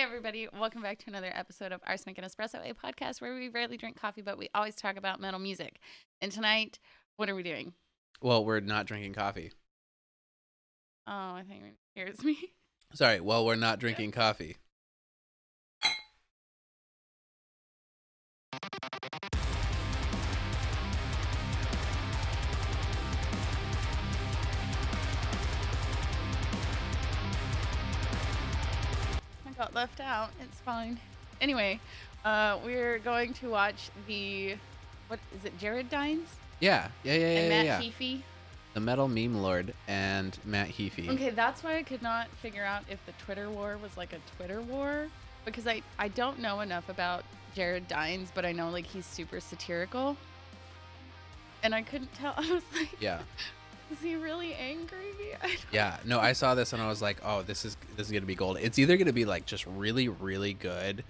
everybody. Welcome back to another episode of Arsenic and Espresso, a podcast where we rarely drink coffee, but we always talk about metal music. And tonight, what are we doing? Well, we're not drinking coffee. Oh, I think it scares me. Sorry, well, we're not drinking coffee. I got left out. It's fine. Anyway, we're going to watch what is it, Jared Dines? Yeah. And Matt Heafy. The Metal Meme Lord and Matt Heafy. Okay, that's why I could not figure out if the Twitter war was like a Twitter war, because I don't know enough about Jared Dines, but I know like he's super satirical, and I couldn't tell. I was like, Yeah. Is he really angry? Yeah. No, I saw this and I was like, oh, this is gonna be gold. It's either gonna be like just really, really good,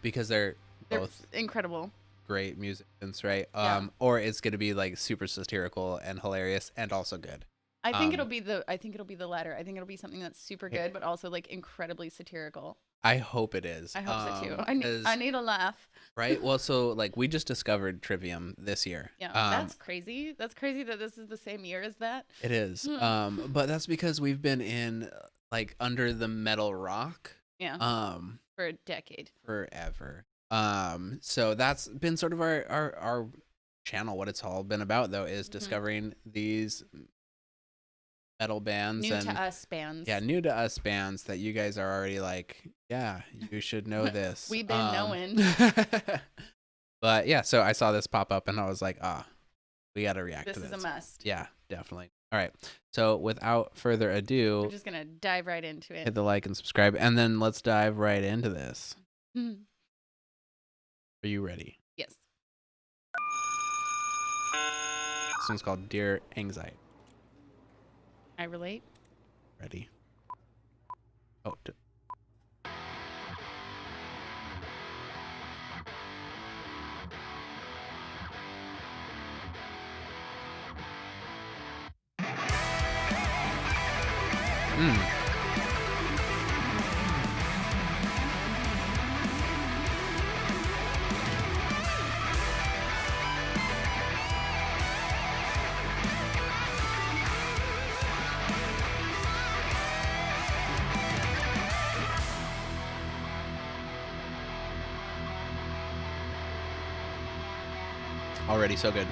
because they're both incredible. Great musicians, right? Yeah. Or it's gonna be like super satirical and hilarious and also good. I think it'll be the latter. I think it'll be something that's super good, but also like incredibly satirical. I hope it is. I hope so too. I need a laugh. Right? Well, so like we just discovered Trivium this year. Yeah, that's crazy. That's crazy that this is the same year as that. It is. But that's because we've been in like under the metal rock. Yeah. For a decade. Forever. So that's been sort of our channel. What it's all been about though is discovering these metal bands, new to us bands. Yeah, new to us bands that you guys are already like, yeah, you should know this. We've been knowing. But yeah, so I saw this pop up and I was like, we got to react to this. This is a must. Yeah, definitely. All right. So without further ado, we're just going to dive right into it. Hit the like and subscribe, and then let's dive right into this. Are you ready? Yes. This one's called Dear Anxiety. I relate. Ready? Oh. Already so good.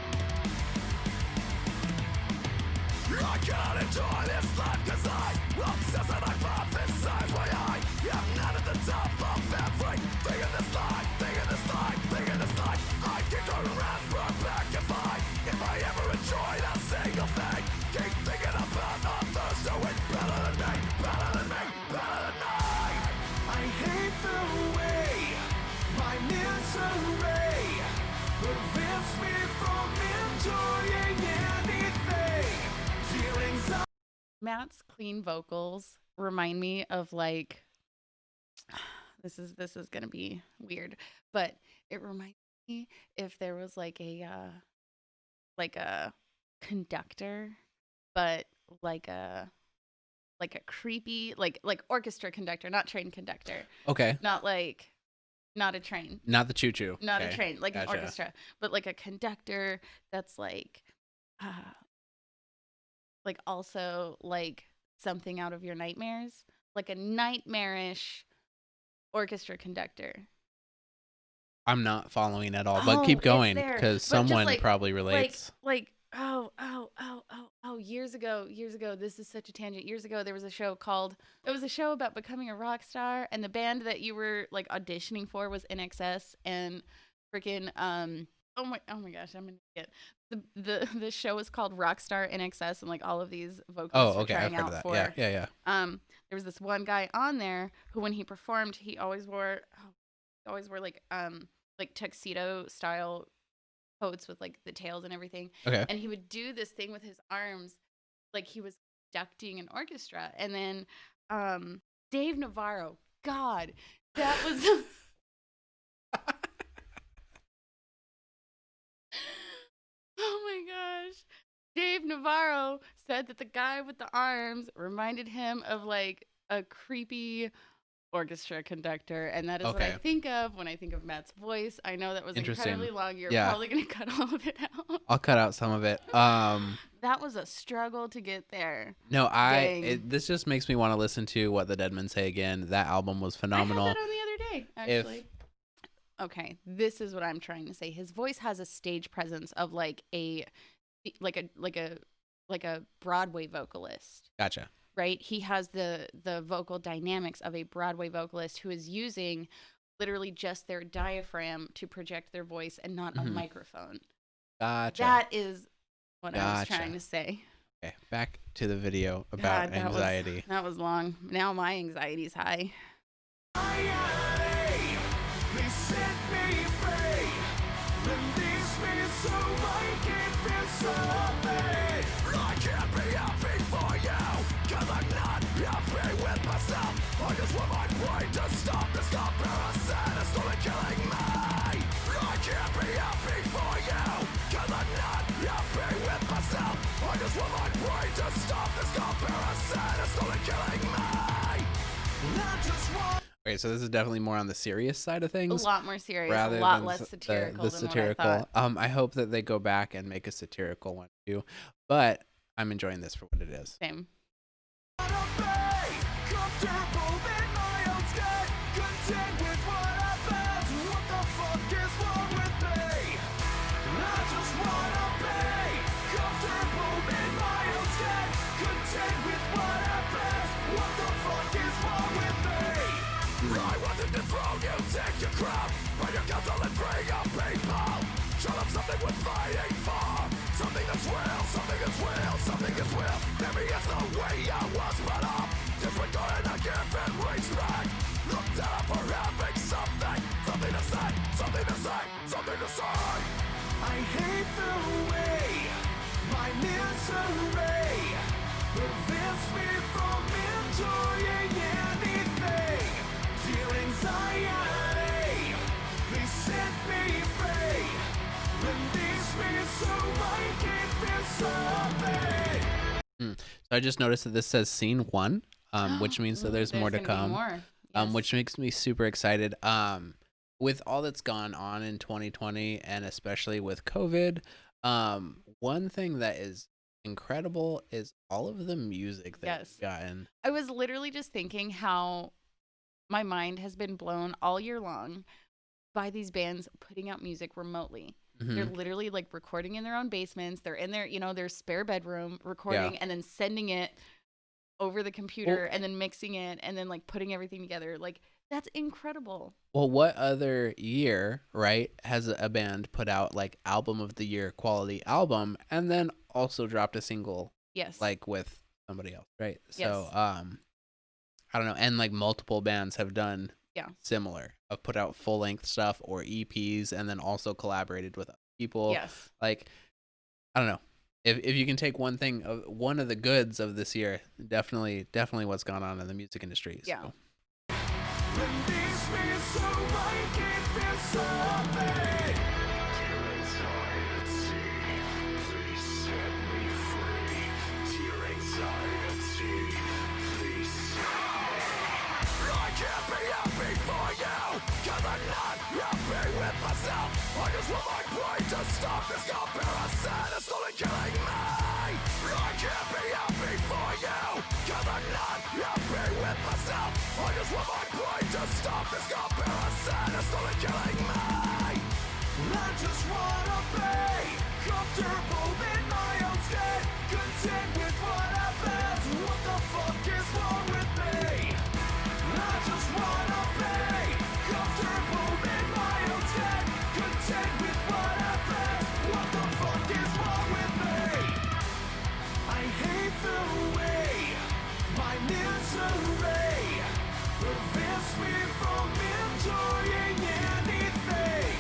I can't enjoy this life cause I obsess and I prophesize why I am not at the top of everything in this life, thing in this life, thing in this life. I keep turning around, run back if I ever enjoyed a single thing. Keep thinking about others doing better than me, better than me, better than me. I hate the way my misery prevents me from enjoying anything. Matt's clean vocals remind me of like this is gonna be weird, but it reminds me if there was like a conductor, but like a creepy like orchestra conductor, not train conductor. Okay. Not a train. Not the choo-choo. Not a train, like Gotcha. an orchestra, but like a conductor that's like also like something out of your nightmares, like a nightmarish orchestra conductor. I'm not following at all, but keep going because someone probably relates. Years ago, this is such a tangent. Years ago, there was a show about becoming a rock star, and the band that you were like auditioning for was NXS, and freaking oh my gosh, I'm gonna get the show was called Rockstar NXS, and like all of these vocalists were trying out for. Yeah. There was this one guy on there who, when he performed, he always wore like tuxedo style coats with like the tails and everything. Okay. And he would do this thing with his arms, like he was conducting an orchestra. And then Dave Navarro, God, that was oh my gosh. Dave Navarro said that the guy with the arms reminded him of like a creepy orchestra conductor, and that is what I Okay. think of when I think of Matt's voice. I know that was Interesting. incredibly long. You're Yeah. probably gonna cut all of it out. I'll cut out some of it. That was a struggle to get there. No, Dang. this just makes me want to listen to What the Dead Men Say again. That album was I had phenomenal. that on the other day, actually. Okay, this is what I'm trying to say. His voice has a stage presence of like a Broadway vocalist. Gotcha. Right? He has the vocal dynamics of a Broadway vocalist who is using literally just their diaphragm to project their voice and not a microphone. Gotcha. That is what I was trying to say. Okay, back to the video about anxiety. That was long. Now my anxiety's high. They set me free. Release me so I can feel something. I can't be happy for you, cause I'm not happy with myself. I just want my brain to stop this comparison. It's slowly killing me. I can't be happy for you, cause I'm not happy with myself. I just want my brain to stop this comparison. It's slowly killing me. I just want. Okay, so this is definitely more on the serious side of things. A lot more serious, rather a lot than less satirical the than satirical. what I thought. I hope that they go back and make a satirical one too. But I'm enjoying this for what it is. Same. I wasn't dethroned, you take your crown. Bring your counsel and bring your people. Show them something worth fighting for. Something that's real, something that's real, something that's real. Maybe it's the way I was brought up. Disregarding a given respect. Look down for having something. Something to say, something to say, something to say. I hate the way my misery prevents me from enjoying anything. Dear anxiety, please set me free. Release me so I can feel something. So I just noticed that this says scene 1, which means that there's more to gonna be come. more. Yes. Which makes me super excited. With all that's gone on in 2020 and especially with COVID, one thing that is incredible is all of the music that we've gotten. I was literally just thinking how my mind has been blown all year long by these bands putting out music remotely. They're literally like recording in their own basements. They're in their, their spare bedroom recording and then sending it over the computer and then mixing it and then like putting everything together. Like, that's incredible. Well, what other year, right, has a band put out like album of the year quality album and then also dropped a single like with somebody else, right? So I don't know, and like multiple bands have done similar, have put out full length stuff or EPs and then also collaborated with other people. Like, I don't know. If you can take one thing, one of the goods of this year, definitely what's gone on in the music industry. So. Release me so I can feel something. Dear anxiety, please set me free. Dear anxiety, please set me free. I can't be happy for you, cause I'm not happy with myself. I just want my brain to stop this comparison. It's slowly killing me. I can't be happy for you, cause I'm not happy with myself. I just want my brain to stop this comparison. It's slowly killing me. I just wanna be comfortable in my own skin, content with what I've had. What the fuck is wrong with me? I just wanna be comfortable in my own skin, content with what I've had. What the fuck is wrong with me? I hate the way my misery prevents me from enjoying anything.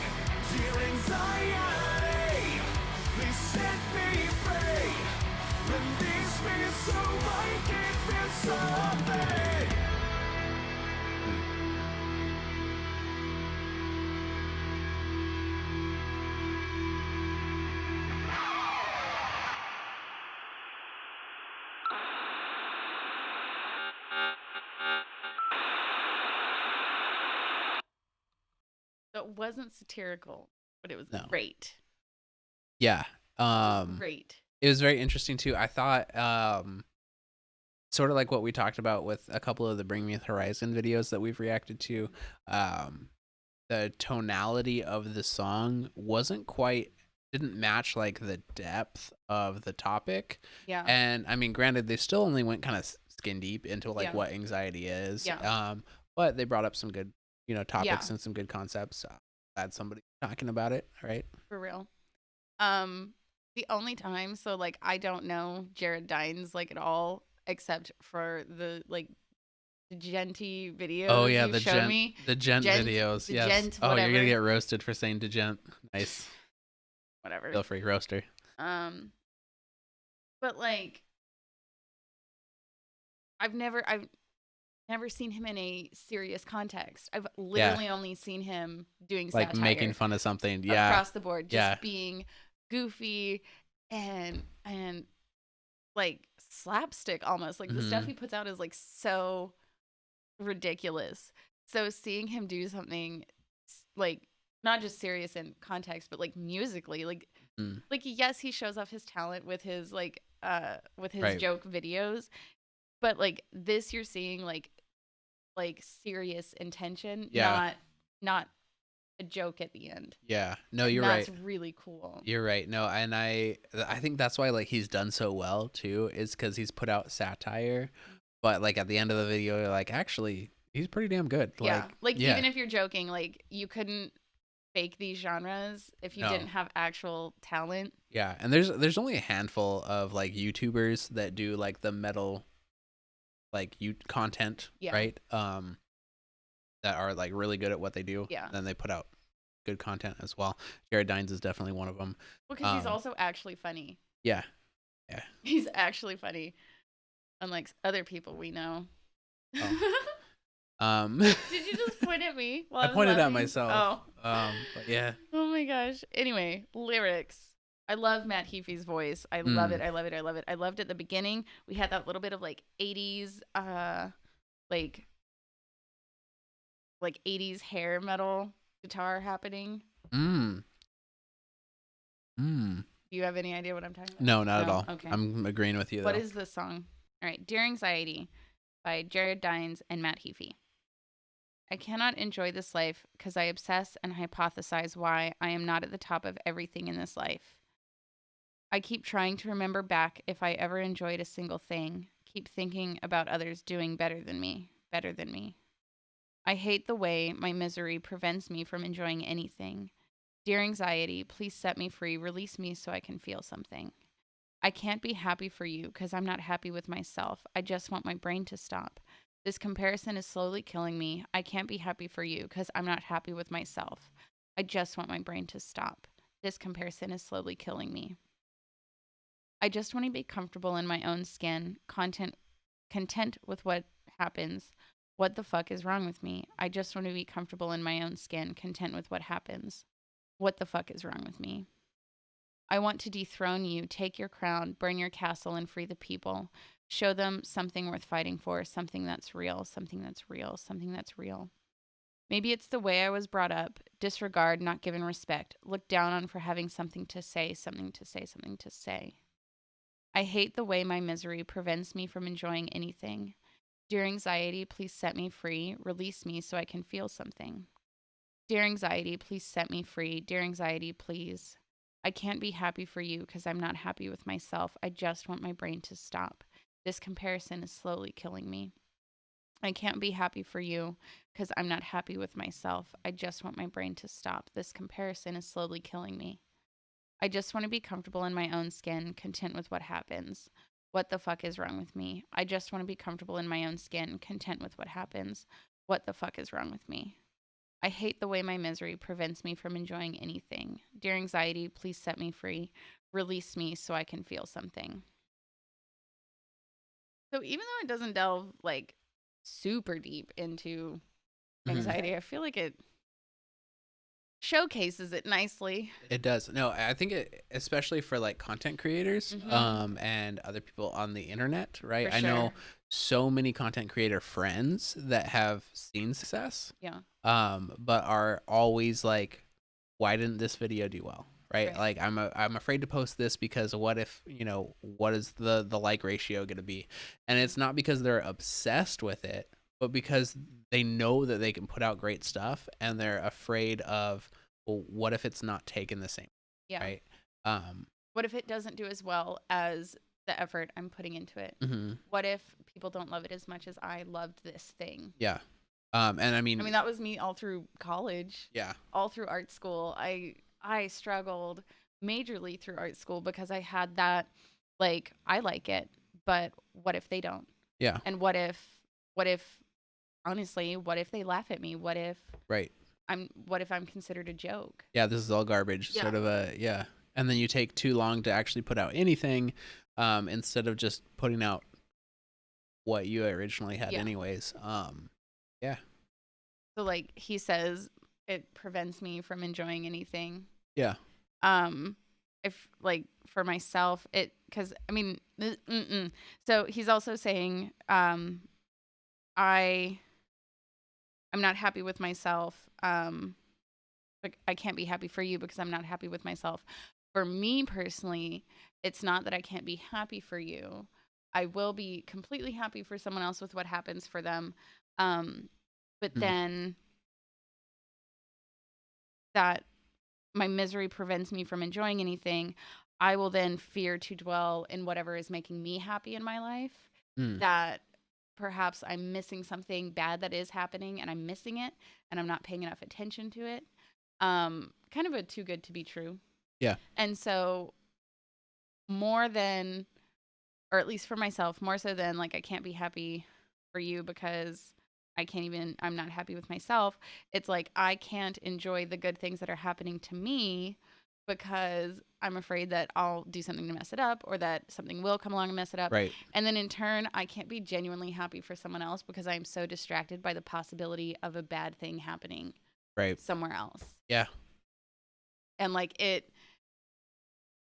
Dear anxiety, please set me free. Release me so I can feel something. it wasn't satirical, but it was No. great. Yeah. Great. It was very interesting too. I thought sort of like what we talked about with a couple of the Bring Me the Horizon videos that we've reacted to. The tonality of the song didn't match like the depth of the topic. Yeah. And I mean, granted, they still only went kind of skin deep into like what anxiety is. Yeah. But they brought up some good, topics and some good concepts. Glad somebody talking about it. Right. For real. The only time, so like I don't know Jared Dines like at all, except for the like the Genty videos. Oh yeah, the Gent videos. Yes. Gent, oh, you're gonna get roasted for saying Degent. Nice. Whatever. Feel free, roaster. But like, I've never seen him in a serious context. I've literally only seen him doing like satire, making fun of something. across the board, just being goofy and like slapstick almost. Like the stuff he puts out is like so ridiculous. So seeing him do something like not just serious in context, but like musically, like yes, he shows off his talent with his joke videos, but like this, you're seeing like serious intention, not a joke at the end. Yeah, no, you're right. That's really cool. You're right. No, and I think that's why like he's done so well too, is because he's put out satire, but like at the end of the video, you're like, actually, he's pretty damn good. Even if you're joking, like you couldn't fake these genres if you didn't have actual talent. Yeah, and there's only a handful of like YouTubers that do like the metal like content, right? That are like really good at what they do. Yeah. And then they put out good content as well. Jared Dines is definitely one of them. Well, because he's also actually funny. Yeah. Yeah. He's actually funny, unlike other people we know. Oh. Did you just point at me? I pointed at myself. But yeah. Oh my gosh. Anyway, lyrics. I love Matt Heafy's voice. I love it. I love it. I love it. I loved at the beginning. We had that little bit of like 80s, like 80s hair metal guitar happening. Do you have any idea what I'm talking about? No, not at all. Okay. I'm agreeing with you though. What is this song? All right. Dear Anxiety by Jared Dines and Matt Heafy. I cannot enjoy this life because I obsess and hypothesize why I am not at the top of everything in this life. I keep trying to remember back if I ever enjoyed a single thing. Keep thinking about others doing better than me. I hate the way my misery prevents me from enjoying anything. Dear Anxiety, please set me free. Release me so I can feel something. I can't be happy for you because I'm not happy with myself. I just want my brain to stop. This comparison is slowly killing me. I can't be happy for you because I'm not happy with myself. I just want my brain to stop. This comparison is slowly killing me. I just want to be comfortable in my own skin, content with what happens. What the fuck is wrong with me? I just want to be comfortable in my own skin, content with what happens. What the fuck is wrong with me? I want to dethrone you, take your crown, burn your castle, and free the people. Show them something worth fighting for, something that's real, something that's real, something that's real. Maybe it's the way I was brought up. Disregard, not given respect. Look down on for having something to say, something to say, something to say. I hate the way my misery prevents me from enjoying anything. Dear Anxiety, please set me free. Release me so I can feel something. Dear Anxiety, please set me free. Dear Anxiety, please. I can't be happy for you because I'm not happy with myself. I just want my brain to stop. This comparison is slowly killing me. I can't be happy for you because I'm not happy with myself. I just want my brain to stop. This comparison is slowly killing me. I just want to be comfortable in my own skin, content with what happens. What the fuck is wrong with me? I just want to be comfortable in my own skin, content with what happens. What the fuck is wrong with me? I hate the way my misery prevents me from enjoying anything. Dear Anxiety, please set me free. Release me so I can feel something. So even though it doesn't delve like super deep into anxiety, I feel like it showcases it nicely. It does. No, I think it, especially for like content creators and other people on the internet, right? I know so many content creator friends that have seen success. Yeah. But are always like, why didn't this video do well? Right? Like I'm afraid to post this because what if, what is the like ratio going to be? And it's not because they're obsessed with it, but because they know that they can put out great stuff and they're afraid of, well, what if it's not taken the same? Yeah. Right. What if it doesn't do as well as the effort I'm putting into it? Mm-hmm. What if people don't love it as much as I loved this thing? Yeah. And I mean, that was me all through college. Yeah. All through art school. I struggled majorly through art school because I had that, like, I like it, but what if they don't? Yeah. And what if, honestly, what if they laugh at me? What if I'm considered a joke? Yeah, this is all garbage. Yeah. Sort of and then you take too long to actually put out anything, instead of just putting out what you originally had anyways. Yeah. So like he says, it prevents me from enjoying anything. Yeah. If like for myself, so he's also saying, I'm not happy with myself. But I can't be happy for you because I'm not happy with myself. For me personally, it's not that I can't be happy for you. I will be completely happy for someone else with what happens for them. But then that my misery prevents me from enjoying anything. I will then fear to dwell in whatever is making me happy in my life. That perhaps I'm missing something bad that is happening and I'm missing it and I'm not paying enough attention to it. Kind of a too good to be true. Yeah. And so more than, or at least for myself, more so than like I can't be happy for you because I'm not happy with myself. It's like I can't enjoy the good things that are happening to me because I'm afraid that I'll do something to mess it up or that something will come along and mess it up. Right. And then in turn, I can't be genuinely happy for someone else because I'm so distracted by the possibility of a bad thing happening somewhere else. Yeah. And like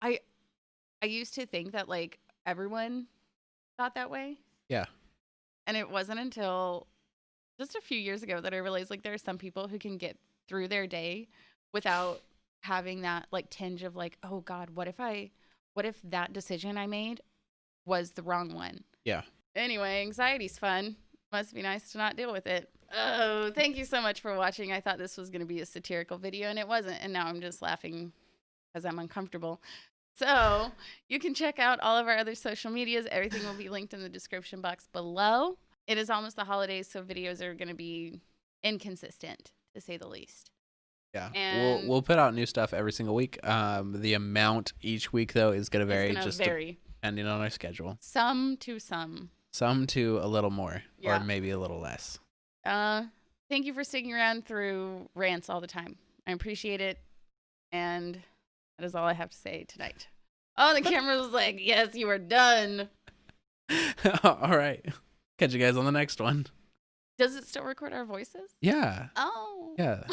I used to think that like everyone thought that way. Yeah. And it wasn't until just a few years ago that I realized like there are some people who can get through their day without having that like tinge of like, oh God, what if that decision I made was the wrong one? Yeah. Anyway, anxiety's fun. Must be nice to not deal with it. Oh, thank you so much for watching. I thought this was going to be a satirical video and it wasn't. And now I'm just laughing because I'm uncomfortable. So you can check out all of our other social medias. Everything will be linked in the description box below. It is almost the holidays, so videos are going to be inconsistent, to say the least. Yeah, and we'll put out new stuff every single week. The amount each week, though, is going to vary depending on our schedule. Some to a little more, or maybe a little less. Thank you for sticking around through rants all the time. I appreciate it, and that is all I have to say tonight. Oh, the camera was like, yes, you are done. All right. Catch you guys on the next one. Does it still record our voices? Yeah. Oh. Yeah.